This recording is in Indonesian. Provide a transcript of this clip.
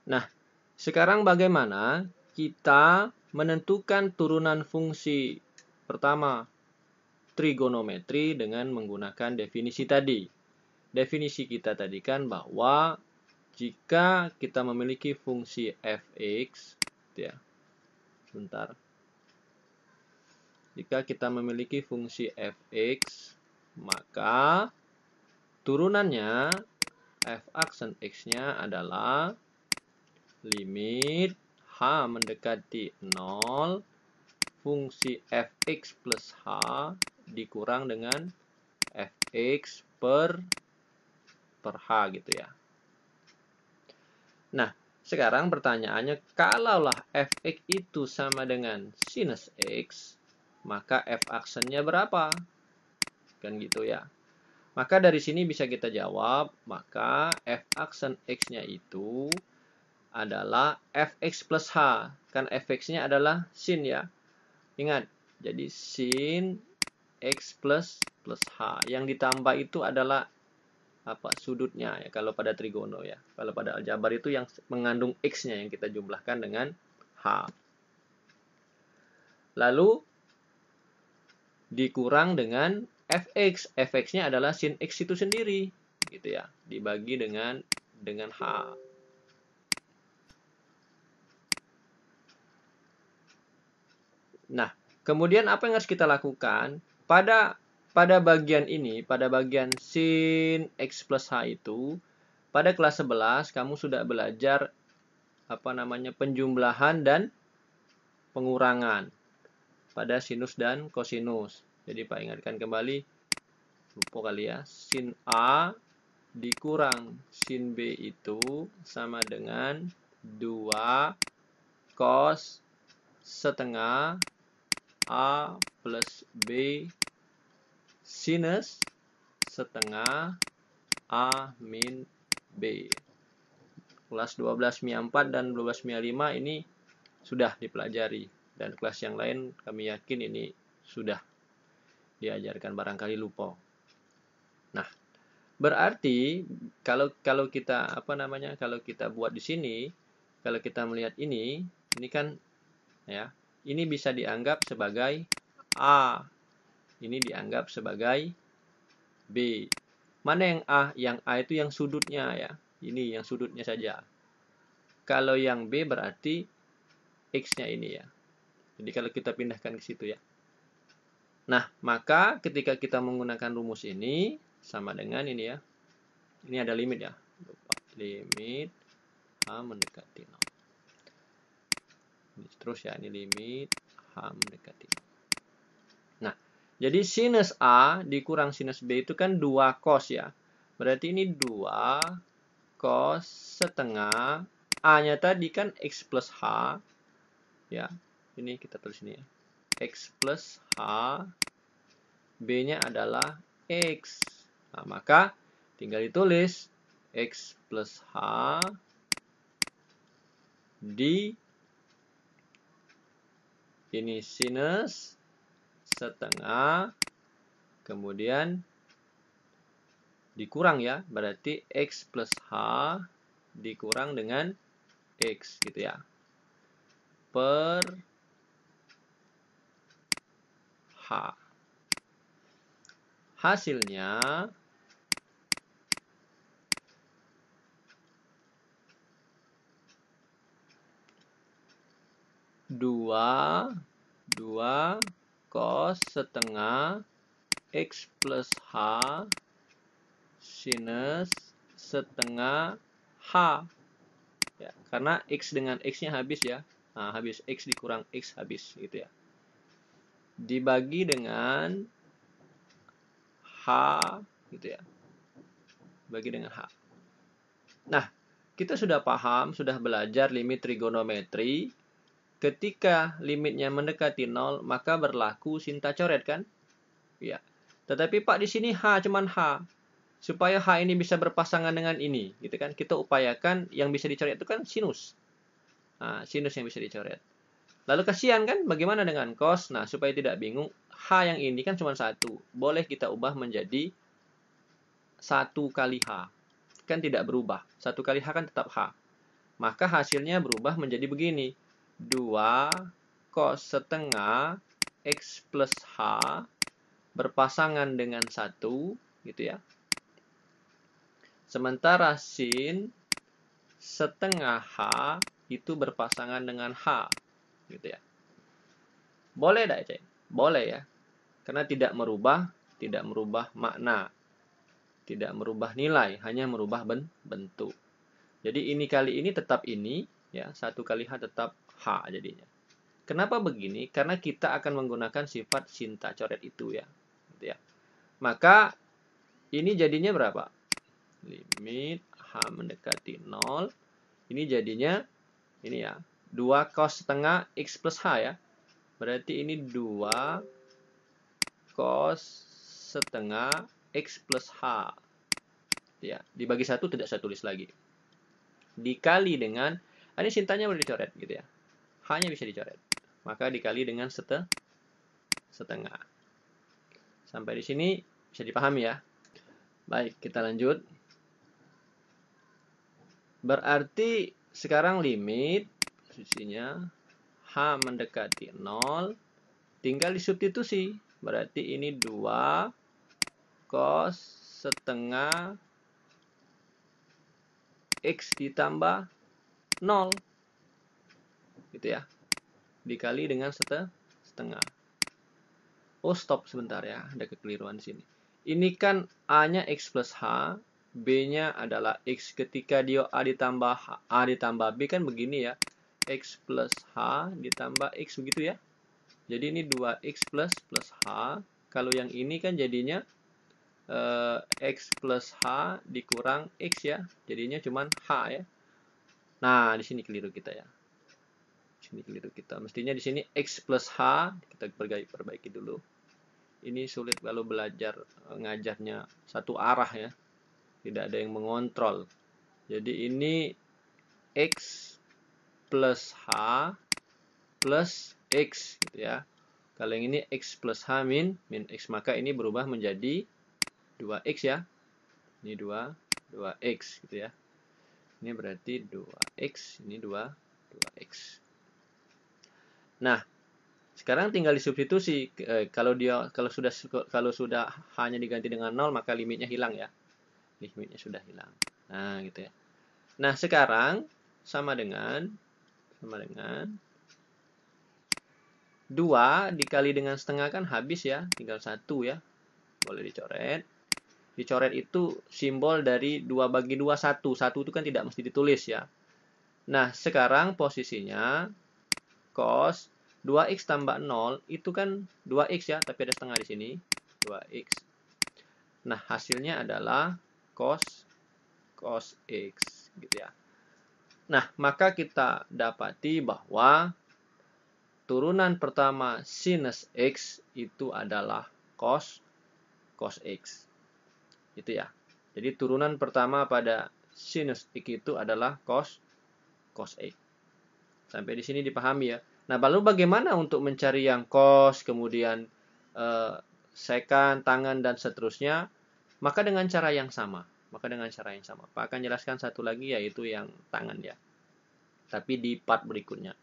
Nah, sekarang bagaimana kita menentukan turunan fungsi pertama trigonometri dengan menggunakan definisi tadi. Definisi kita tadi kan bahwa jika kita memiliki fungsi fx, ya, bentar. Jika kita memiliki fungsi fx, maka turunannya f aksen x-nya adalah limit h mendekati 0 fungsi fx plus h dikurang dengan fx per h gitu ya. Nah, sekarang pertanyaannya, kalaulah fx itu sama dengan sinus x, maka f aksennya berapa? Kan gitu ya. Maka dari sini bisa kita jawab, maka f aksen x-nya itu adalah fx plus h. Kan fx-nya adalah sin ya. Ingat, jadi sin x plus h. Yang ditambah itu adalah sudutnya ya, kalau pada trigono ya. Kalau pada aljabar itu yang mengandung x-nya yang kita jumlahkan dengan h. Lalu dikurang dengan fx. Fx-nya adalah sin x itu sendiri gitu ya, dibagi dengan h. Nah, kemudian apa yang harus kita lakukan? Pada bagian ini, pada bagian sin x plus h itu, pada kelas 11 kamu sudah belajar penjumlahan dan pengurangan pada sinus dan kosinus. Jadi Pak ingatkan kembali, lupa kali ya, sin A dikurang sin B itu sama dengan 2 cos setengah A plus B sinus setengah A min B. Kelas 12 MIA 4 dan 12 MIA 5 ini sudah dipelajari. Dan kelas yang lain kami yakin ini sudah diajarkan, barangkali lupa. Nah, berarti kalau kita kalau kita buat di sini, kalau kita melihat ini kan ya, ini bisa dianggap sebagai A. Ini dianggap sebagai B. Mana yang A? Yang A itu yang sudutnya ya. Ini yang sudutnya saja. Kalau yang B berarti X-nya ini ya. Jadi kalau kita pindahkan ke situ ya. Nah, maka ketika kita menggunakan rumus ini sama dengan ini ya. Ini ada limit ya. Limit H mendekati 0. Terus ya, ini limit H mendekati 0. Nah, jadi sinus A dikurang sinus B itu kan 2 cos ya. Berarti ini 2 cos setengah. A-nya tadi kan X plus H. Ya, ini kita tulis ini ya. X plus H. B-nya adalah X. Nah, maka tinggal ditulis X plus H di ini sinus setengah, kemudian dikurang ya, berarti X plus H dikurang dengan X gitu ya, per H. Hasilnya dua cos setengah X plus H sinus setengah H ya, karena X dengan X-nya habis ya. Nah, habis X dikurang X habis gitu ya, dibagi dengan H gitu ya, bagi dengan H. Nah, kita sudah paham, sudah belajar limit trigonometri. Ketika limitnya mendekati 0, maka berlaku sinta coret kan? Ya. Tetapi Pak di sini H cuman H. Supaya H ini bisa berpasangan dengan ini, gitu kan? Kita upayakan yang bisa dicoret itu kan sinus. Nah, sinus yang bisa dicoret. Lalu kasihan kan? Bagaimana dengan cos? Nah, supaya tidak bingung, H yang ini kan cuma 1. Boleh kita ubah menjadi 1 kali H. Kan tidak berubah. 1 kali H kan tetap H. maka hasilnya berubah menjadi begini. 2 cos setengah X plus H berpasangan dengan 1, gitu ya. Sementara sin setengah H itu berpasangan dengan H, gitu ya. Boleh tidak, Cek? Boleh ya. Karena tidak merubah makna. Tidak merubah nilai, hanya merubah bentuk. Jadi ini kali ini tetap ini, ya, 1 kali H tetap H jadinya. Kenapa begini? Karena kita akan menggunakan sifat sin tak coret itu ya. Gitu ya. Maka ini jadinya berapa? Limit H mendekati 0. Ini jadinya ini ya, 2 cos setengah X plus H ya. Berarti ini 2 cos setengah X plus H. Ya, dibagi 1 tidak saya tulis lagi. Dikali dengan, ini sintanya boleh dicoret gitu ya. H-nya bisa dicoret. Maka dikali dengan setengah. Sampai di sini bisa dipahami ya. Baik, kita lanjut. Berarti sekarang limit posisinya H mendekati 0. Tinggal disubstitusi. Berarti ini 2 cos setengah X ditambah 0. Gitu ya. Dikali dengan setengah. Oh, stop sebentar ya. Ada kekeliruan di sini. Ini kan A-nya X plus H, B-nya adalah X. Ketika dia A ditambah B kan begini ya. X plus H ditambah X begitu ya. Jadi ini 2X plus H. Kalau yang ini kan jadinya X plus H dikurang X ya. Jadinya cuman H ya. Nah, di sini keliru kita ya. Di sini keliru kita. Mestinya di sini X plus H. Kita perbaiki dulu. Ini sulit kalau belajar ngajarnya satu arah ya. Tidak ada yang mengontrol. Jadi ini X plus H plus X gitu ya. Kalau yang ini X plus H min X, maka ini berubah menjadi 2X ya. Ini 2X gitu ya. Ini berarti 2X, ini 2X. Nah, sekarang tinggal disubstitusi. Kalau sudah H-nya diganti dengan 0, maka limitnya hilang ya. Limitnya sudah hilang. Nah, gitu ya. Nah, sekarang sama dengan 2 dikali dengan setengah kan habis ya, tinggal 1 ya. Boleh dicoret. Dicoret itu simbol dari 2 bagi 2, 1. 1 itu kan tidak mesti ditulis ya. Nah, sekarang posisinya cos 2X tambah 0 itu kan 2X ya, tapi ada setengah di sini. 2X. Nah, hasilnya adalah cos X gitu ya. Nah, maka kita dapati bahwa turunan pertama sinus X itu adalah cos X. Gitu ya. Jadi turunan pertama pada sinus X itu adalah cos X. Sampai di sini dipahami ya. Nah, lalu bagaimana untuk mencari yang cos, kemudian secant, tangen, dan seterusnya? Maka dengan cara yang sama. Pak akan jelaskan satu lagi, yaitu yang tangen ya. Tapi di part berikutnya.